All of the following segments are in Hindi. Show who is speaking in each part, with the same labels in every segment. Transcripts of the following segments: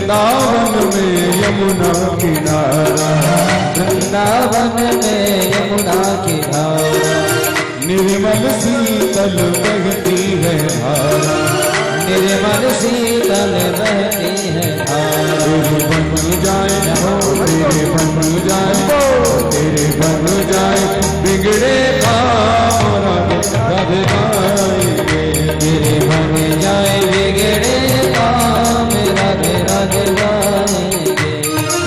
Speaker 1: वृंदावन में यमुना किनारा,
Speaker 2: वृंदावन में यमुना किनारा,
Speaker 1: निर्मल शीतल बहती है धारा,
Speaker 2: निर्मल शीतल बहती है धारा।
Speaker 1: तेरे बन जाए तेरे बन जाए तेरे बन जाए बिगड़े काम राधे गाएंगे,
Speaker 2: तेरे बन जाए बिगड़े काम राधे राधे गाएंगे,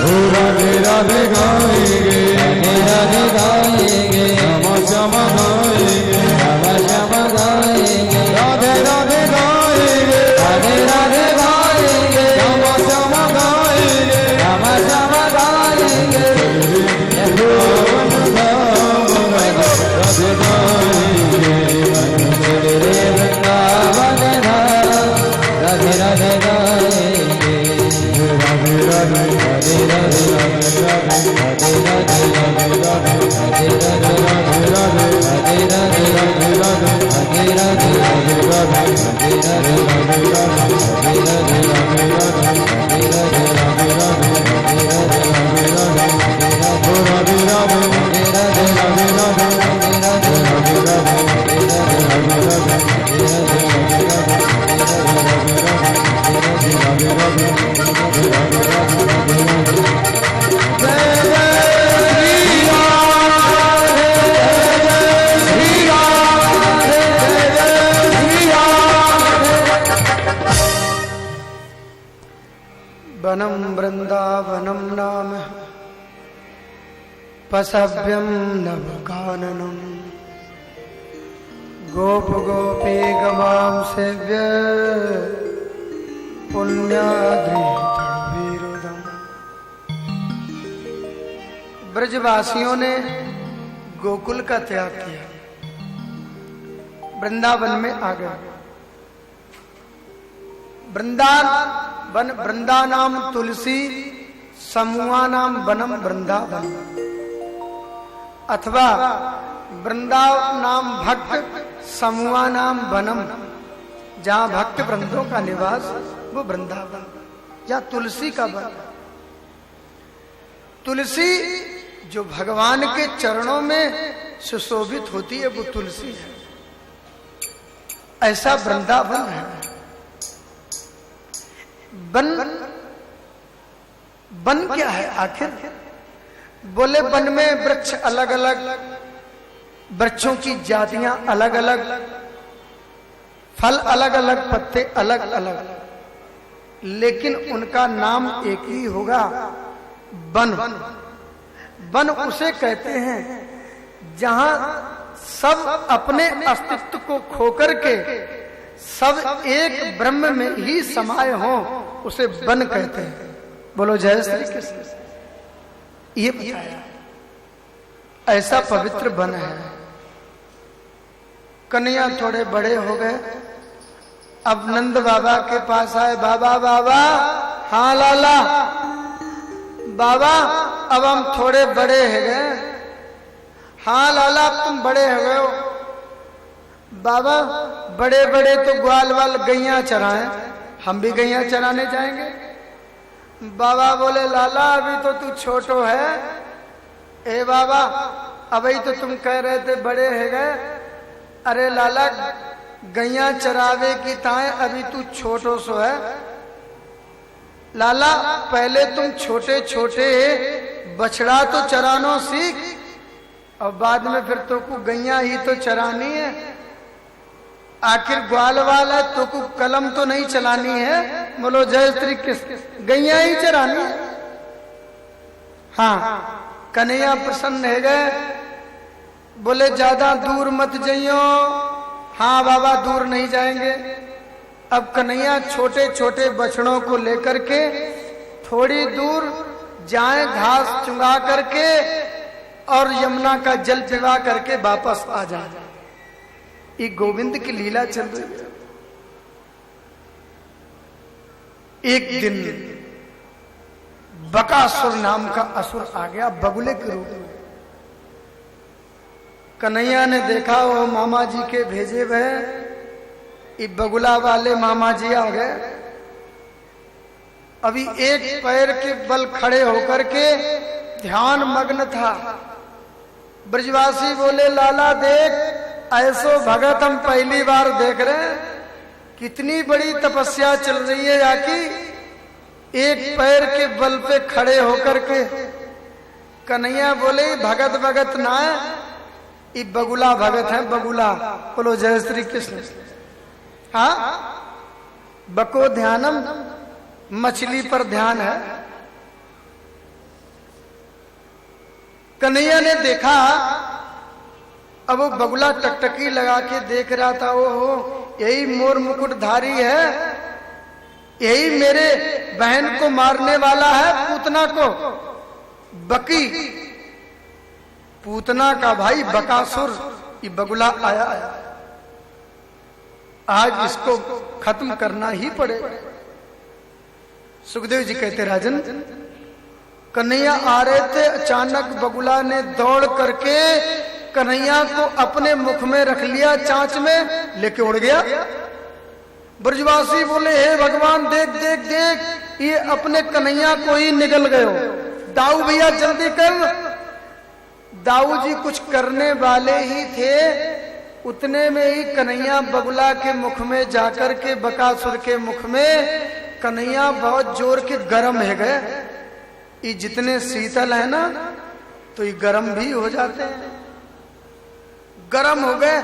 Speaker 1: ओ राधे राधे गाएंगे,
Speaker 2: राधे राधे गाएंगे,
Speaker 1: श्यामा श्यामा गाएंगे,
Speaker 2: श्यामा श्यामा गाएंगे,
Speaker 1: राधे राधे गाएंगे,
Speaker 2: राधे राधे गाएंगे,
Speaker 1: श्यामा श्यामा गाएंगे,
Speaker 2: श्यामा श्यामा गाएंगे।
Speaker 1: राधे गाएंगे,
Speaker 2: तेरे वृंदावन धाम राधे राधे गाएंगे,
Speaker 1: राधे राधे
Speaker 2: राधे राधे राधे राधे राधे राधे राधे राधे राधे राधे
Speaker 3: वनम वृंदावनम नाम पसभ्यम नवकाननम, गोप गोपी गवाम सेव्य पुण्याद्रितरुदम। ब्रजवासियों ने गोकुल का त्याग किया, वृंदावन में आ गए। वृंदा नाम तुलसी, समूहा नाम वनम वृंदावन, अथवा वृंदा नाम भक्त, समूहा नाम वनम, जहां भक्त वृंदों का निवास वो वृंदावन या तुलसी का वन। तुलसी जो भगवान के चरणों में सुशोभित होती है वो तुलसी है, ऐसा वृंदावन है। वन क्या है आखिर? बोले वन में वृक्ष अलग अलग, वृक्षों की जातियां अलग अलग, फल अलग अलग, पत्ते अलग अलग, लेकिन उनका नाम एक ही होगा, वन। वन उसे कहते हैं जहां सब अपने अस्तित्व को खोकर के सब एक ब्रह्म में ही समाये हों, उसे वन कहते हैं। बोलो जय श्री कृष्ण। ये बताया ऐसा पवित्र वन है। कन्हैया थोड़े बड़े हो गए, अब नंद बाबा के पास आए। बाबा बाबा, हाँ लाला बाबा, अब हम थोड़े बड़े हो गए। हाँ लाला, अब तुम बड़े हो गए हो। बाबा बड़े बड़े तो ग्वाल वाल गैया चराएं, हम भी गैया चराने जाएंगे। बाबा बोले लाला अभी तो तू छोटो है। ए बाबा अभी तो तुम कह रहे थे बड़े है गए। अरे लाला गैया चरावे की ताए अभी तू छोटो सो है। लाला पहले तुम छोटे छोटे बछड़ा तो चरानो सीख, और बाद में फिर तो को गैया ही तो चरानी है। आखिर ग्वाल वाला तो को कलम तो नहीं चलानी है। बोलो जय श्री कृष्ण, गैया ही चरानी है। हाँ, कन्हैया प्रसन्न है गए। बोले ज्यादा दूर मत जाइयो। हाँ बाबा दूर नहीं जाएंगे। अब कन्हैया छोटे छोटे बछड़ों को लेकर के थोड़ी दूर जाए, घास चुंगा करके और यमुना का जल पिवा करके वापस आ जाए। ये गोविंद की लीला चल रही है। एक दिन बकासुर नाम का असुर आ गया बगुले के रूप में। कन्हैया ने देखा वो मामा जी के भेजे हुए ये बगुला वाले मामा जी आ गए अभी एक पैर के बल खड़े होकर के ध्यान मग्न था। ब्रजवासी बोले लाला देख, ऐसो भगत हम पहली बार देख रहे हैं, कितनी बड़ी तपस्या चल रही है याकी, एक पैर के बल पे खड़े होकर के। कन्हैया बोले भगत भगत ना है, ये बगुला भगत है, बगुला। बोलो जय श्री कृष्ण। हाँ, बको ध्यानम, मछली पर ध्यान है। कन्हैया ने देखा, अब वो बगुला टकटकी लगा के देख रहा था, ओहो यही मोर मुकुटधारी है, यही मेरे बहन को मारने वाला है, पूतना को। बकी पूतना का भाई बकासुर, ये बगुला आया, आज इसको खत्म करना ही पड़ेगा। सुखदेव जी कहते राजन, कन्हैया आ रहे थे, अचानक बगुला ने दौड़ करके कन्हैया को अपने मुख में रख लिया, चांच में लेके उड़ गया। ब्रजवासी बोले हे भगवान देख देख देख, ये अपने कन्हैया को ही निगल गए हो। दाऊ भैया जल्दी कर। दाऊ जी कुछ करने वाले ही थे, उतने में ही कन्हैया बगुला के मुख में जाकर के बकासुर के मुख में, कन्हैया बहुत जोर के गर्म है गए। ये जितने शीतल है ना, तो ये गर्म भी हो जाते हैं। गर्म हो गए,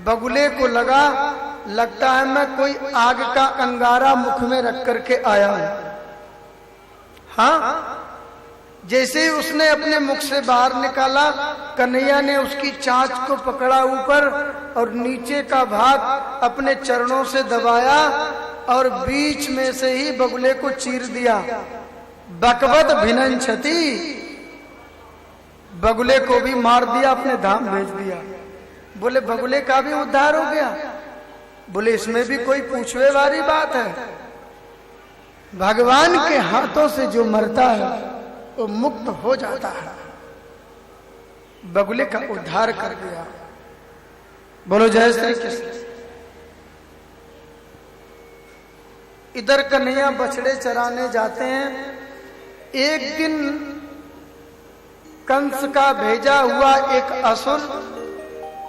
Speaker 3: बगुले को लगता है मैं कोई आग का अंगारा मुख में रख करके आया हूं। हाँ, जैसे ही उसने अपने मुख से बाहर निकाला, कन्हैया ने उसकी चांच को पकड़ा ऊपर और नीचे का भाग अपने चरणों से दबाया और बीच में से ही बगुले को चीर दिया। बकवत भिनंछति, बगुले को भी मार दिया, अपने धाम भेज दिया। बोले बगुले का भी उद्धार हो गया। बोले इसमें भी कोई पूछने वाली बात है, भगवान के हाथों से जो मरता है वो मुक्त हो जाता है। बगुले का उद्धार कर दिया। बोलो जय श्री कृष्ण। इधर कन्हैया बछड़े चराने जाते हैं। एक दिन कंस का भेजा हुआ एक असुर,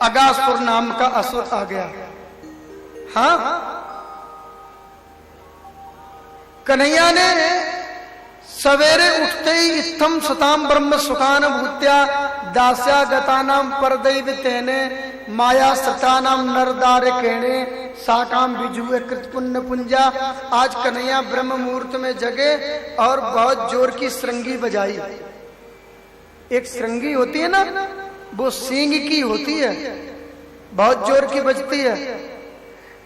Speaker 3: अगासुर नाम का असुर आ गया। हाँ, कन्हैया ने सवेरे उठते ही इत्थम सताम ब्रह्म सुखान भूत्या दास्या गतानाम परदैव तेने माया सतानाम नरदार केणे साकाम बिजुए कृत पुण्य पुंजा। आज कन्हैया ब्रह्म मुहूर्त में जगे और बहुत जोर की श्रृंगी बजाई। एक श्रृंगी होती है ना, वो सींग की होती है, बहुत जोर की बजती है।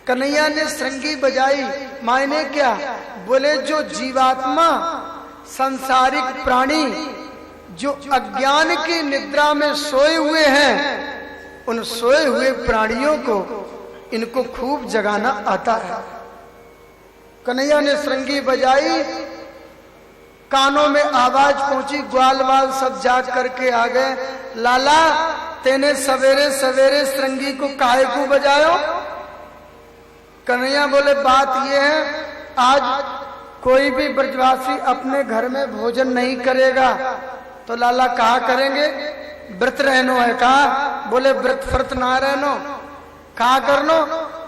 Speaker 3: कन्हैया ने श्रृंगी बजाई, मायने क्या? बोले जो जीवात्मा, संसारिक प्राणी जो अज्ञान की निद्रा में सोए हुए हैं, उन सोए हुए प्राणियों को इनको खूब जगाना आता है। कन्हैया ने श्रृंगी बजाई, कानों में आवाज पहुंची, ग्वाल वाल सब जाग करके आ गए। लाला तेने सवेरे सवेरे श्रृंगी को काहे को बजायो? कन्हैया बोले बात ये है, आज कोई भी ब्रजवासी अपने घर में भोजन नहीं करेगा। तो लाला कहा करेंगे? व्रत रहनो है। कहा? बोले व्रत व्रत ना रहनो। कहा करनो?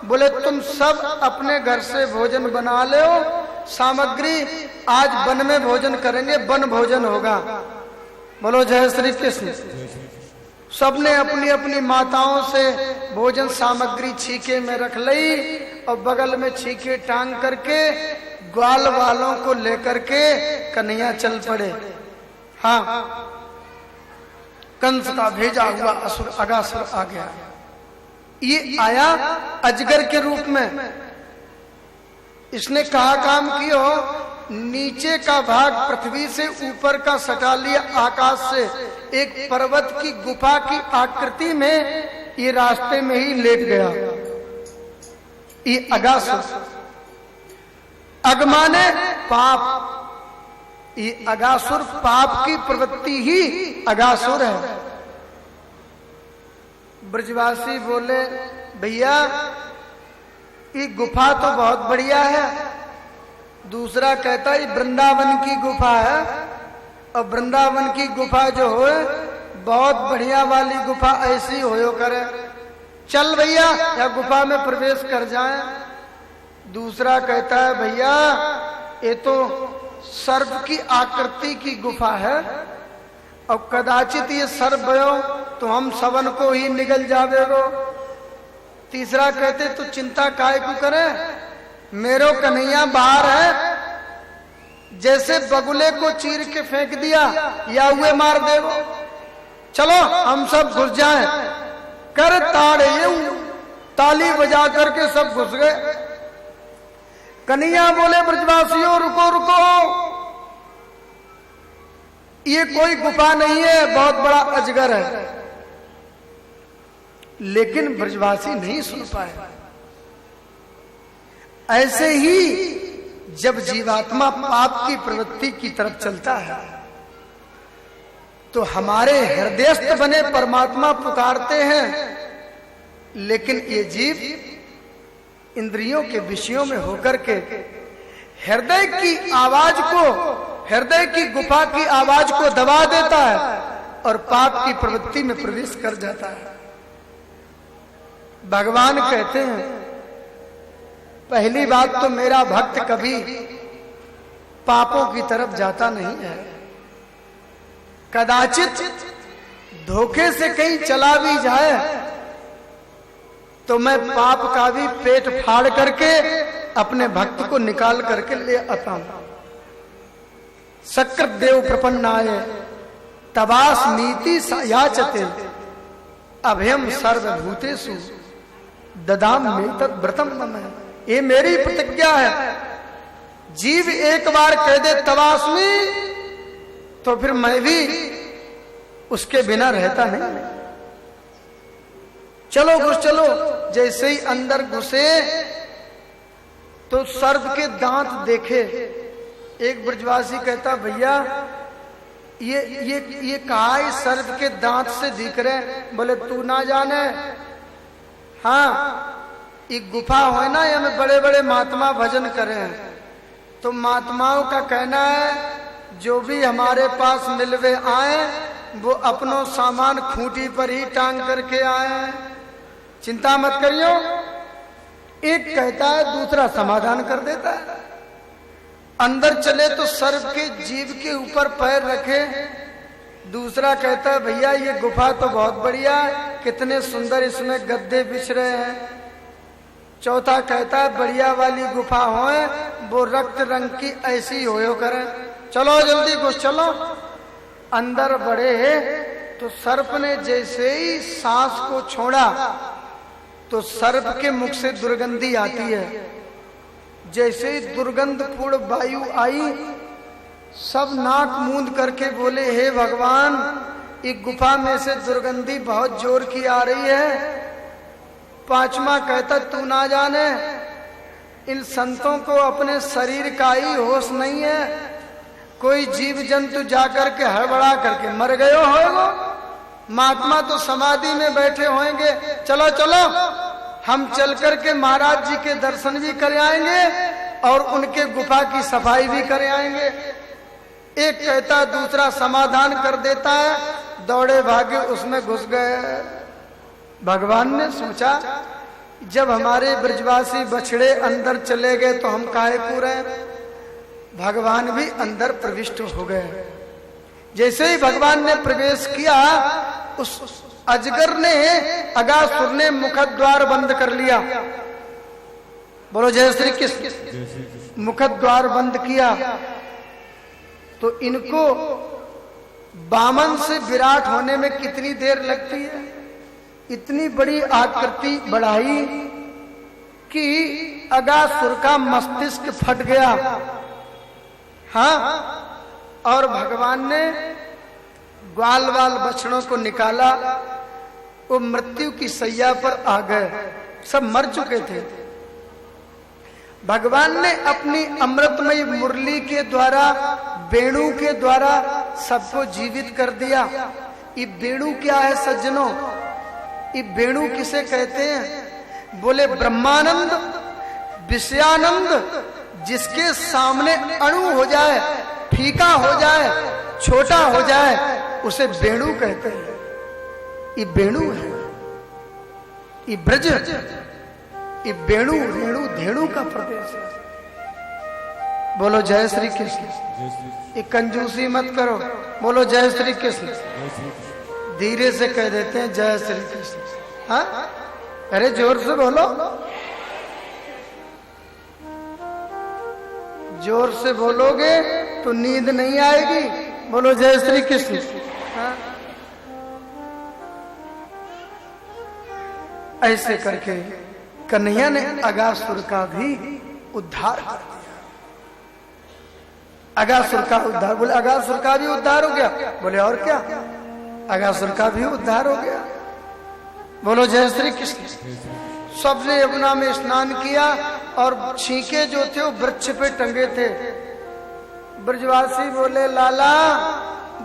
Speaker 3: बोले तुम सब अपने घर से भोजन बना ले, सामग्री आज वन में भोजन करेंगे, वन भोजन होगा। बोलो जय श्री कृष्ण। सबने अपनी अपनी माताओं से भोजन सामग्री छीके में रख ली और बगल में छीके टांग करके ग्वाल वालों को लेकर के कन्हैया चल पड़े। हाँ, कंस का भेजा हुआ असुर अगासुर आ गया। ये आया अजगर के रूप में। इसने कहा काम किया, नीचे का भाग पृथ्वी से ऊपर का सटा लिया आकाश से, एक पर्वत की गुफा की आकृति में ये रास्ते में ही लेट गया। ये अगासुर, अगमाने पाप, ये अगासुर पाप की प्रवृत्ति ही अगासुर है। ब्रजवासी बोले भैया ये गुफा तो बहुत बढ़िया है, दूसरा कहता है वृंदावन की गुफा है, और वृंदावन की गुफा जो हो बहुत बढ़िया वाली गुफा ऐसी होयो करे, चल भैया या गुफा में प्रवेश कर जाए। दूसरा कहता है भैया ये तो सर्प की आकृति की गुफा है, और कदाचित ये सर्प भयो तो हम सबन को ही निगल जावेगो। तीसरा कहते तो चिंता काहे को करे, मेरो कन्हैया बाहर है, जैसे बगुले को चीर के फेंक दिया या हुए मार देगो, चलो हम सब घुस जाएं। कर ताड़े ताली बजा करके सब घुस गए। कन्हैया बोले ब्रजवासियों रुको रुको, ये कोई गुफा नहीं है, बहुत बड़ा अजगर है। लेकिन ब्रजवासी नहीं सुन पाए। ऐसे ही जब जीवात्मा पाप की प्रवृत्ति की तरफ चलता है तो हमारे हृदयस्थ बने परमात्मा पुकारते हैं, लेकिन ये जीव इंद्रियों के विषयों में होकर के हृदय की आवाज को, हृदय की गुफा की आवाज को दबा देता है और पाप की प्रवृत्ति में प्रवेश कर जाता है। भगवान कहते हैं पहली बात तो मेरा भक्त कभी पापों की तरफ जाता नहीं है, कदाचित धोखे से कहीं चला भी जाए तो मैं पाप का भी पेट फाड़ करके अपने भक्त को निकाल करके ले आता हूं। सकृत देव प्रपन्नाय तबास नीति याचते अभयम सर्वभूतेषु ददाम में तद व्रतम मम। ये मेरी प्रतिज्ञा है, जीव एक बार कह दे तबास्मी तो फिर मैं भी उसके बिना रहता नहीं। चलो घुस चलो। जैसे ही अंदर घुसे तो सर्प के दांत देखे। एक ब्रजवासी कहता भैया ये कहा इस सर्प के दांत से दिख रहे। बोले तू ना जाने, हाँ एक गुफा हो ना, ये में बड़े बड़े महात्मा भजन करे हैं, तो महात्माओं का कहना है जो भी हमारे पास मिलवे आए वो अपनो सामान खूंटी पर ही टांग करके आए, चिंता मत करियो। एक कहता है, दूसरा समाधान कर देता है। अंदर चले तो सर्प के जीभ के ऊपर पैर रखे। दूसरा कहता है भैया ये गुफा तो बहुत बढ़िया है, कितने सुंदर इसमें गद्दे बिछ रहे हैं। चौथा कहता है बढ़िया वाली गुफा होए, वो रक्त रंग की ऐसी होयो करें। चलो जल्दी घुस चलो। अंदर बढ़े तो सर्प ने जैसे ही सांस को छोड़ा तो सर्प के मुख से दुर्गंधी आती है। जैसे ही दुर्गंधपूर्ण वायु आई, सब नाक मूंद करके बोले हे भगवान, एक गुफा में से दुर्गंधी बहुत जोर की आ रही है। पांचवा कहता तू ना जाने, इन संतों को अपने शरीर का ही होश नहीं है, कोई जीव जंतु जाकर के हड़बड़ा करके मर गए होगा, महात्मा तो समाधि में बैठे होंगे। चलो चलो हम चल करके महाराज जी के दर्शन भी कर आएंगे और उनके गुफा की सफाई भी कर आएंगे। एक कहता दूसरा समाधान कर देता है, दौड़े भागे उसमें घुस गए। भगवान ने सोचा जब हमारे ब्रजवासी बछड़े अंदर चले गए तो हम काहे को रहे। भगवान भी अंदर प्रविष्ट हो गए। जैसे ही भगवान ने प्रवेश किया, उस अजगर ने, अगासुर ने मुखद्वार बंद कर लिया। बोलो जय श्री कृष्ण। मुखद्वार बंद किया तो इनको बामन से विराट होने में कितनी देर लगती है। इतनी बड़ी आकृति बढ़ाई कि अगासुर का मस्तिष्क फट गया। हाँ, और भगवान ने ग्वाल वाल बछड़ों को निकाला, वो मृत्यु की सैया पर आ गए, सब मर चुके थे। भगवान ने अपनी अमृतमयी मुरली के द्वारा, वेणु के द्वारा सबको जीवित कर दिया। ये वेणु क्या है सज्जनों? ये वेणु किसे कहते हैं? बोले ब्रह्मानंद, विषयानंद, जिसके सामने अणु हो जाए, फीका हो जाए, छोटा हो जाए, उसे वेणु कहते हैं। ये वेणु है, ये ब्रज, ये वेणु रेणु धेणु का प्रदेश है। बोलो जय श्री कृष्ण। ये कंजूसी मत करो, बोलो जय श्री कृष्ण। धीरे से कह देते हैं जय श्री कृष्ण। हाँ, अरे जोर से बोलो, जोर से बोलोगे तो नींद नहीं आएगी। बोलो जय श्री कृष्ण। हाँ? ऐसे करके कन्हैया ने अगासुर का भी उद्धार कर दिया। अगासुर का उद्धार, बोले अगासुर का भी उद्धार हो गया। बोले और क्या, अगासुर का भी उद्धार हो गया। बोलो जय श्री कृष्ण। सबने यमुना में स्नान किया और छींके जो थे वो वृक्ष पे टंगे थे। ब्रजवासी बोले लाला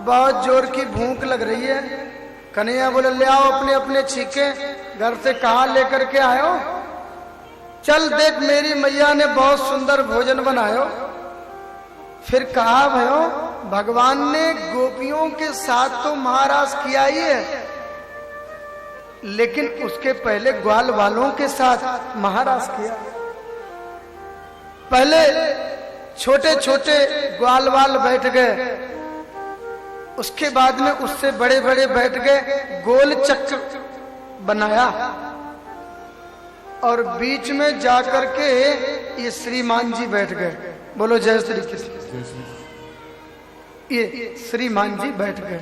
Speaker 3: बहुत जोर की भूख लग रही है। कन्हैया बोले ले आओ अपने अपने छींके, घर से कहाँ लेकर के आयो? चल देख मेरी मैया ने बहुत सुंदर भोजन बनायो। फिर कहा भयो भगवान ने गोपियों के साथ तो महाराज किया ही है, लेकिन उसके पहले ग्वाल वालों के साथ महाराज किया। पहले छोटे छोटे ग्वाल वाल बैठ गए, उसके बाद में उससे बड़े बड़े बैठ गए, गोल चक्र बनाया और बीच में जाकर के ये श्रीमान जी बैठ गए। बोलो जय श्री कृष्ण। ये श्रीमान जी बैठ गए।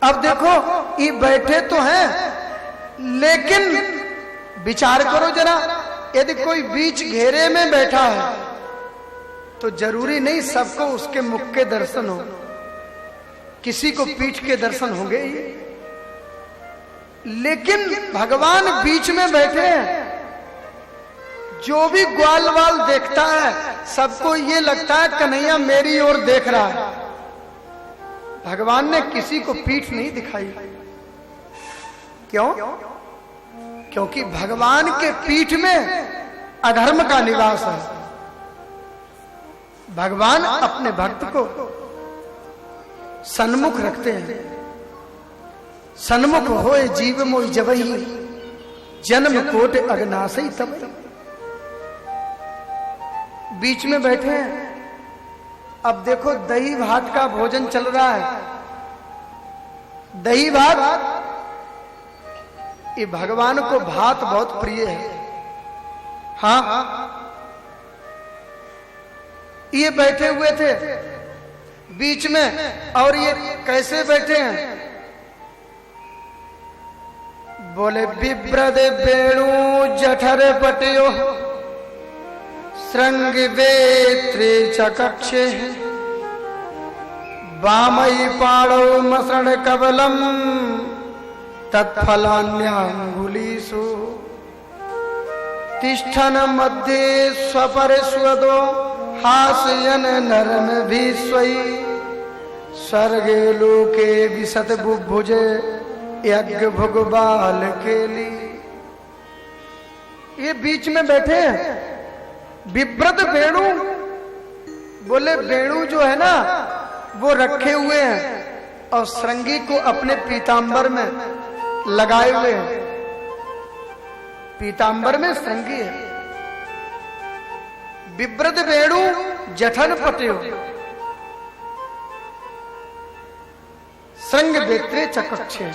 Speaker 3: अब देखो ये बैठे तो हैं, लेकिन विचार करो जरा, यदि कोई बीच घेरे में बैठा है तो जरूरी नहीं सबको उसके मुख के दर्शन हो, किसी को पीठ के दर्शन होंगे ही। लेकिन भगवान बीच में बैठे हैं, जो भी ग्वाल वाल देखता है सबको ये लगता है कन्हैया मेरी ओर देख रहा है। भगवान ने किसी को पीठ नहीं दिखाई। क्यों? क्योंकि भगवान के पीठ में अधर्म का निवास है। भगवान अपने भक्त को सन्मुख रखते हैं। सन्मुख होए जीव मोहि जबहि, जन्म कोट अगनासई तब। बीच में बैठे हैं। अब देखो दही भात का भोजन चल रहा है। दही भात, ये भगवान को भात बहुत प्रिय है। हाँ, ये बैठे हुए थे बीच में, और ये कैसे बैठे हैं? बोले बिभ्रद वेणु जठर पटयो, श्रृंग वेत्रे चकक्षे, वामई पाणौ मसृण कबलम, तत्फलान्याङ्गुलीषु, तिष्ठन मध्ये स्वपर स्वदो, हासयन नरम भीष्वै, स्वर्गे लोके विशत बुभुजे, यज्ञ भुगबाल केली। ये बीच में बैठे हैं। बिभ्रद वेणु, बोले वेणु जो है ना वो रखे हुए हैं और श्रृंगी को अपने पीतांबर में लगाए हुए हैं। पीतांबर में श्रृंगी है। बिभ्रद वेणु जठन पट्यो, श्रृंग वेत्रे चकक्षे।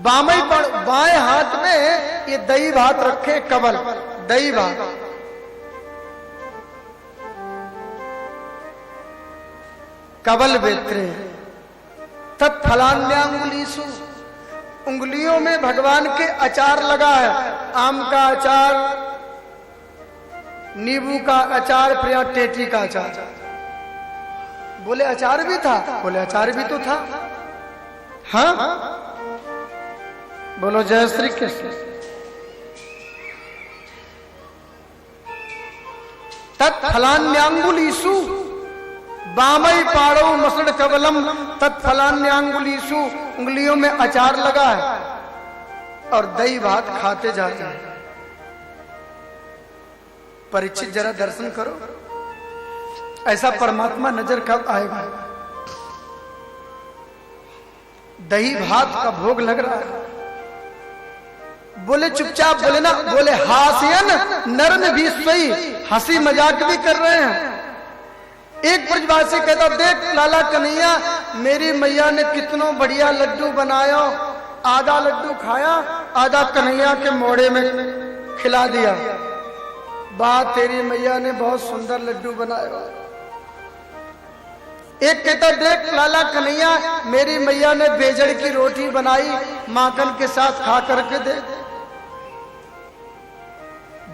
Speaker 3: बाएं हाथ में ये दही भात रखे, कबल दही भात। कबल वेत्रे तत्फलान्याङ्गुलीषु, उंगलियों में भगवान के अचार लगा है। आम का अचार, नींबू का अचार, प्रिया टेटी का अचार। बोले अचार भी था? बोले अचार भी तो था। हाँ, बोलो जय श्री कृष्ण। तत्फलान्याङ्गुलीषु, वामई पाणौ मसृण कबलम, तत्फलान्याङ्गुलीषु, उंगलियों में अचार लगा है और दही भात खाते जाते हैं। परीक्षित जरा दर्शन करो, ऐसा परमात्मा नजर कब आएगा। दही भात का भोग लग रहा है। बोले चुपचाप बोले ना, बोले हास्यन नर्म भी सही, हंसी मजाक भी कर रहे हैं। एक ब्रजवासी कहता देख लाला कन्हैया, मेरी मैया ने कितनों बढ़िया लड्डू बनाया, आधा लड्डू खाया, आधा कन्हैया के मोड़े में खिला दिया। बात तेरी मैया ने बहुत सुंदर लड्डू बनाया। एक कहता देख लाला कन्हैया, मेरी मैया ने बेजड़ की रोटी बनाई, माखन के साथ खा करके दे।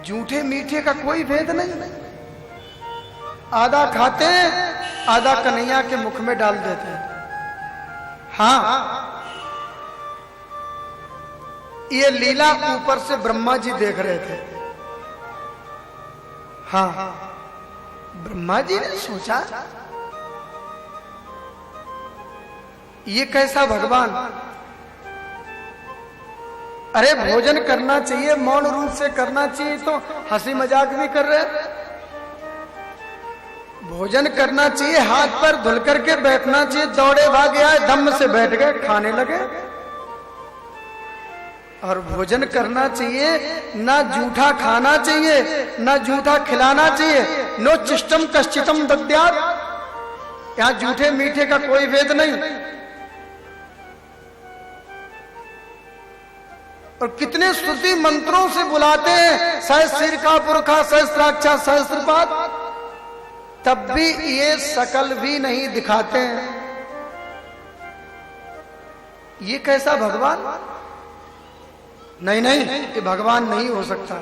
Speaker 3: झूठे मीठे का कोई भेद नहीं, आधा खाते आधा कन्हैया के मुख में डाल देते हैं। हाँ, ये लीला ऊपर से ब्रह्मा जी देख रहे थे। हाँ, ब्रह्मा जी ने सोचा ये कैसा भगवान, अरे भोजन करना चाहिए, मौन रूप से करना चाहिए, तो हंसी मजाक भी कर रहे। भोजन करना चाहिए, हाथ पर धुल करके बैठना चाहिए, दौड़े भागे आए, दम से बैठ गए, खाने लगे। और भोजन करना चाहिए, ना जूठा खाना चाहिए, ना जूठा खिलाना चाहिए। नो चिष्टम कश्चितम दद्यात्, यहां जूठे मीठे का कोई भेद नहीं। और कितने स्तुति मंत्रों से बुलाते हैं, सहस्र का पुरखा, सहस्त्राक्षा, सहस्त्रपाद, तब भी ये शकल भी नहीं दिखाते हैं। ये कैसा भगवान? नहीं नहीं, ये भगवान नहीं हो सकता।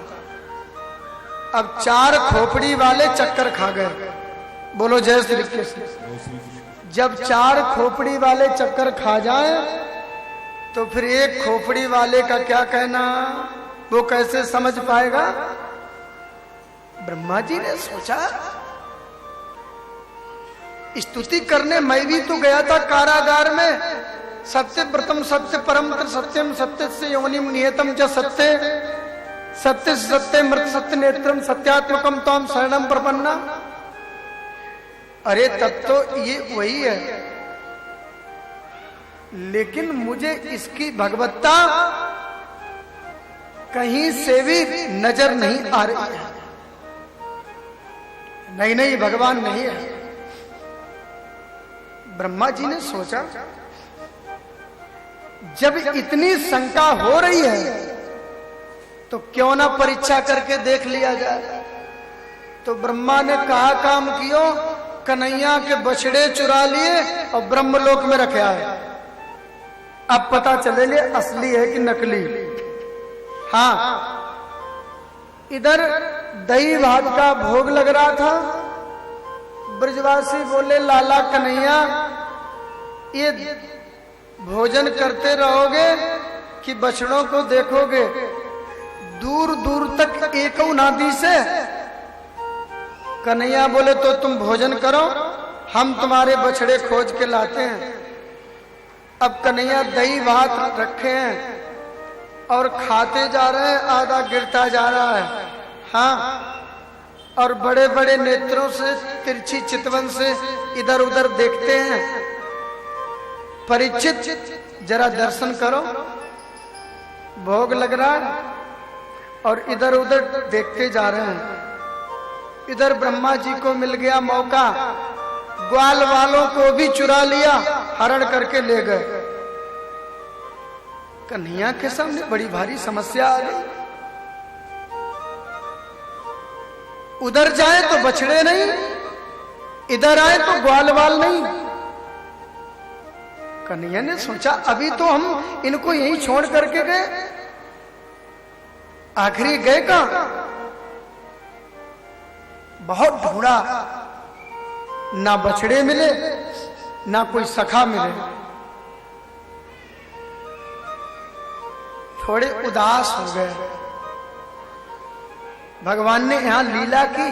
Speaker 3: अब 4 खोपड़ी वाले चक्कर खा गए। बोलो जय श्री कृष्ण। जब 4 खोपड़ी वाले चक्कर खा जाए तो फिर एक खोपड़ी वाले का क्या कहना, वो कैसे समझ पाएगा। ब्रह्मा जी ने सोचा स्तुति करने मैं भी तो गया था कारागार में। सत्य व्रतम सत्य परम सत्यम, सत्य से योनिम नियतम च सत्य, सत्य सत्य मृत सत्य नेत्रम सत्यात्मकम तम शरणम प्रपन्ना। अरे तब तो ये वही है, लेकिन मुझे इसकी भगवत्ता कहीं से भी नजर नहीं आ रही है। नहीं नहीं, भगवान नहीं है। ब्रह्मा जी ने सोचा जब इतनी शंका हो रही है तो क्यों ना परीक्षा करके देख लिया जाए। तो ब्रह्मा ने कहा काम कियो, कन्हैया के बछड़े चुरा लिए और ब्रह्मलोक में रखे आए। अब पता चलेगा असली है कि नकली। हाँ, इधर दही भात का भोग लग रहा था। ब्रजवासी बोले लाला कन्हैया, ये भोजन करते रहोगे कि बछड़ों को देखोगे? दूर दूर तक एक नादी से। कन्हैया बोले तो तुम भोजन करो, हम तुम्हारे बछड़े खोज के लाते हैं। अब कन्हैया दही भात रखे हैं और खाते जा रहे हैं, आधा गिरता जा रहा है। हाँ, और बड़े बड़े नेत्रों से, तिरछी चितवन से इधर उधर देखते हैं। परीक्षित जरा दर्शन करो, भोग लग रहा है और इधर उधर देखते जा रहे हैं। इधर ब्रह्मा जी को मिल गया मौका, ग्वाल वालों को भी चुरा लिया, हरण करके ले गए। कन्हैया के सामने बड़ी भारी समस्या आ गई। उधर जाए तो बछड़े नहीं, इधर आए तो ग्वाल वाल नहीं। कन्हैया ने सोचा अभी तो हम इनको यहीं छोड़ करके गए, आखिरी गए कहां? बहुत ढूंढा, ना बछड़े मिले, ना कोई सखा मिले। थोड़े उदास हो गए। भगवान ने यहां लीला की,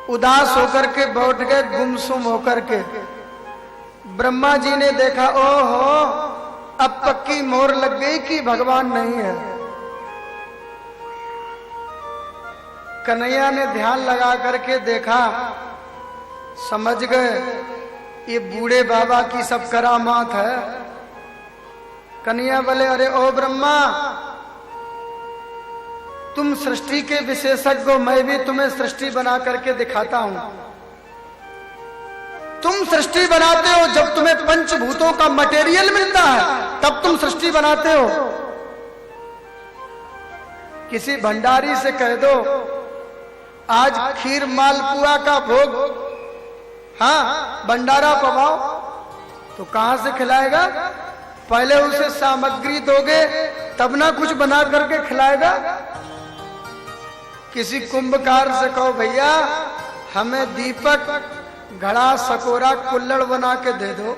Speaker 3: उदास होकर के बैठ गए, गुमसुम होकर के। ब्रह्मा जी ने देखा, ओहो, अब पक्की मोहर लग गई कि भगवान नहीं है। कन्हैया ने ध्यान लगा करके देखा, समझ गए ये बूढ़े बाबा की सब करामात है। कन्हैया बोले, अरे ओ ब्रह्मा, तुम सृष्टि के विशेषज्ञ हो, मैं भी तुम्हें सृष्टि बना करके दिखाता हूं। तुम सृष्टि बनाते हो जब तुम्हें पंचभूतों का मटेरियल मिलता है, तब तुम सृष्टि बनाते हो। किसी भंडारी से कह दो आज खीर मालपुआ का भोग, हाँ भंडारा पवाओ, तो कहां से खिलाएगा? पहले उसे सामग्री दोगे तब ना कुछ बना करके खिलाएगा। किसी कुंभकार से कहो भैया हमें दीपक, घड़ा, सकोरा, कुल्हड़ बना के दे दो,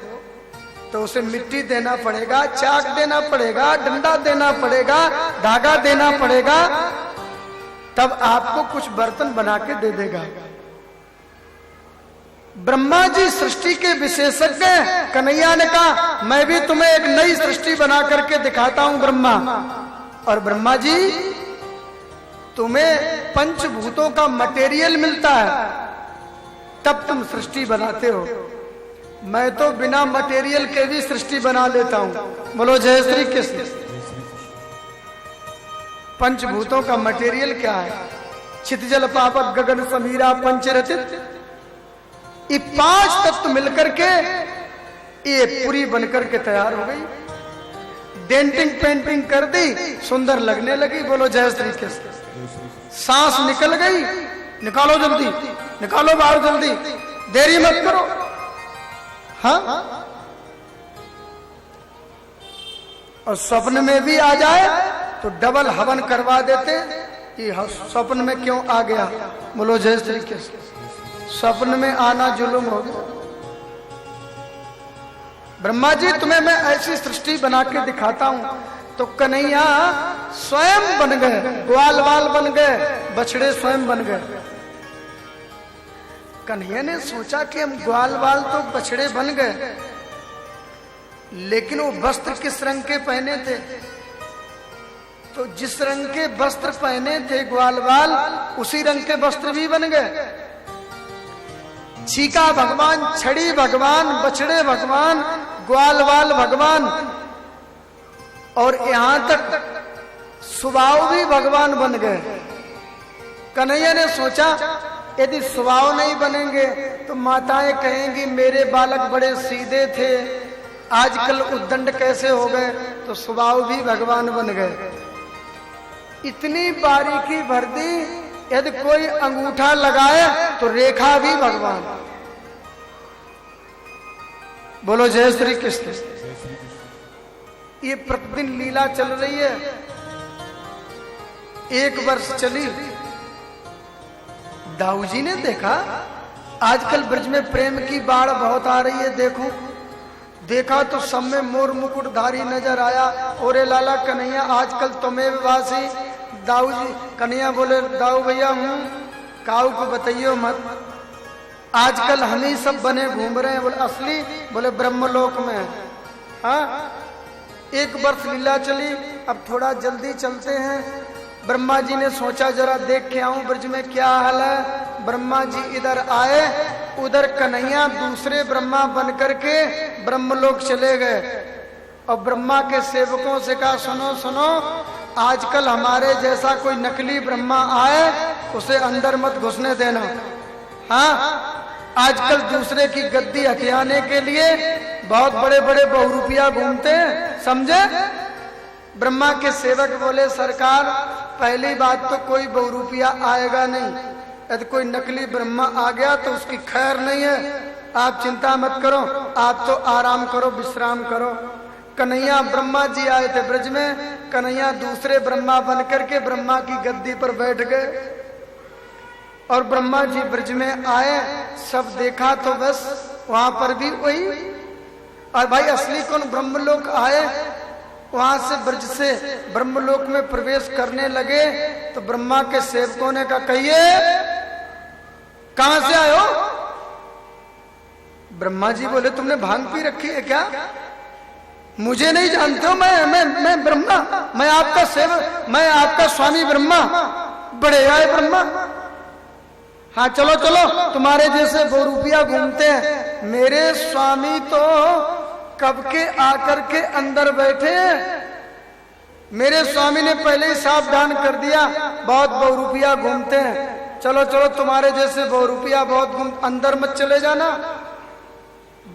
Speaker 3: तो उसे मिट्टी देना पड़ेगा, चाक देना पड़ेगा, डंडा देना पड़ेगा, धागा देना पड़ेगा, तब आपको कुछ बर्तन बना के दे देगा। ब्रह्मा जी सृष्टि के विशेषज्ञ हैं। कन्हैया ने कहा मैं भी तुम्हें एक नई सृष्टि बना करके दिखाता हूं ब्रह्मा। और ब्रह्मा जी तुम्हें पंचभूतों का मटेरियल मिलता है, तब तुम सृष्टि बनाते हो। मैं तो बिना मटेरियल के भी सृष्टि बना लेता हूं। बोलो जय श्री कृष्ण। पंचभूतों का मटेरियल क्या है? क्षितिजल पावक गगन समीरा पंचरचित, ये 5 तत्व मिलकर के ये पूरी बनकर के तैयार हो गई। डेंटिंग पेंटिंग कर दी, सुंदर लगने लगी। बोलो जय श्री कृष्ण। सांस निकल गई, निकालो जल्दी, निकालो बाहर जल्दी, देरी मत करो। हाँ, और स्वप्न में भी आ जाए तो डबल हवन करवा देते कि स्वप्न में क्यों आ गया। बोलो जय श्री कृष्ण। स्वप्न में आना जुल्म हो गया। ब्रह्मा जी तुम्हें मैं ऐसी सृष्टि बना के दिखाता हूं। तो कन्हैया स्वयं बन गए, ग्वाल वाल बन गए, बछड़े स्वयं बन गए। कन्हैया ने सोचा कि हम ग्वाल वाल तो बछड़े बन गए, लेकिन वो वस्त्र किस रंग के पहने थे? तो जिस रंग के वस्त्र पहने थे ग्वाल वाल, उसी रंग के वस्त्र भी बन गए। चीका भगवान, छड़ी भगवान, बछड़े भगवान, ग्वाल वाल भगवान, और यहां तक स्वभाव भी भगवान बन गए। कन्हैया ने सोचा यदि स्वभाव नहीं बनेंगे तो माताएं कहेंगी मेरे बालक बड़े सीधे थे, आजकल उद्दंड कैसे हो गए। तो स्वभाव भी भगवान बन गए। इतनी बारीकी भर दी, यदि कोई अंगूठा लगाए तो रेखा भी भगवान। बोलो जय श्री कृष्ण। ये प्रतिदिन लीला चल रही है। 1 वर्ष चली। दाऊ जी ने देखा आजकल ब्रज में प्रेम की बाढ़ बहुत आ रही है। देखा तो सब में मोर मुकुटधारी नजर आया। ओरे लाला कन्हैया आजकल तुम्हें वासी। दाऊ जी, कन्हैया बोले दाऊ भैया हूं, काऊ को बताइयो मत, आजकल हम ही सब बने घूम रहे हैं। बोले असली? बोले ब्रह्मलोक में। हाँ, 1 वर्ष लीला चली, अब थोड़ा जल्दी चलते हैं। ब्रह्मा जी ने सोचा जरा देख के आऊं ब्रज में क्या हाल है। ब्रह्मा जी इधर आए, उधर कन्हैया दूसरे ब्रह्मा बन करके ब्रह्मलोक चले गए। और ब्रह्मा के सेवकों से कहा सुनो सुनो, आजकल हमारे जैसा कोई नकली ब्रह्मा आए उसे अंदर मत घुसने देना। हाँ, आजकल दूसरे की गद्दी हथियाने के लिए बहुत बड़े बड़े बहुरूपिया घूमते हैं, समझे? ब्रह्मा के सेवक बोले सरकार पहली बात तो कोई बहुरूपिया आएगा नहीं, यदि कोई नकली ब्रह्मा आ गया तो उसकी खैर नहीं है। आप चिंता मत करो, आप तो आराम करो, विश्राम करो। कन्हैया, ब्रह्मा जी आए थे ब्रज में, कन्हैया दूसरे ब्रह्मा बन करके ब्रह्मा की गद्दी पर बैठ गए। और ब्रह्मा जी ब्रज में आए, सब देखा तो बस वहां पर भी वही। और भाई असली कौन? ब्रह्मलोक आए, वहां से ब्रज से ब्रह्मलोक में प्रवेश करने लगे तो ब्रह्मा के सेवकों ने कहा कहिए कहां से आए हो? ब्रह्मा जी बोले तुमने भांग पी रखी है क्या? मुझे नहीं जानते हो? मैं ब्रह्मा, मैं आपका सेवक, मैं आपका स्वामी ब्रह्मा। बड़े आए ब्रह्मा। हाँ चलो चलो, तुम्हारे जैसे बहुरूपिया घूमते हैं। मेरे स्वामी तो कब के आकर के अंदर बैठे हैं। मेरे स्वामी ने पहले ही सावधान कर दिया, बहुत बहुरूपिया घूमते हैं। चलो चलो, तुम्हारे जैसे बहुरूपिया बहुत घूम, अंदर मत चले जाना।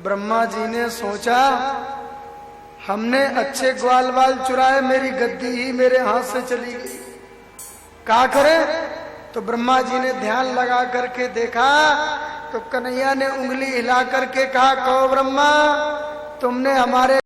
Speaker 3: ब्रह्मा जी ने सोचा, हमने अच्छे ग्वाल वाल चुराए, मेरी गद्दी ही मेरे हाथ से चली गई, क्या करें। तो ब्रह्मा जी ने ध्यान लगा करके देखा, तो कन्हैया ने उंगली हिला करके कहा, कहो ब्रह्मा, तुमने हमारे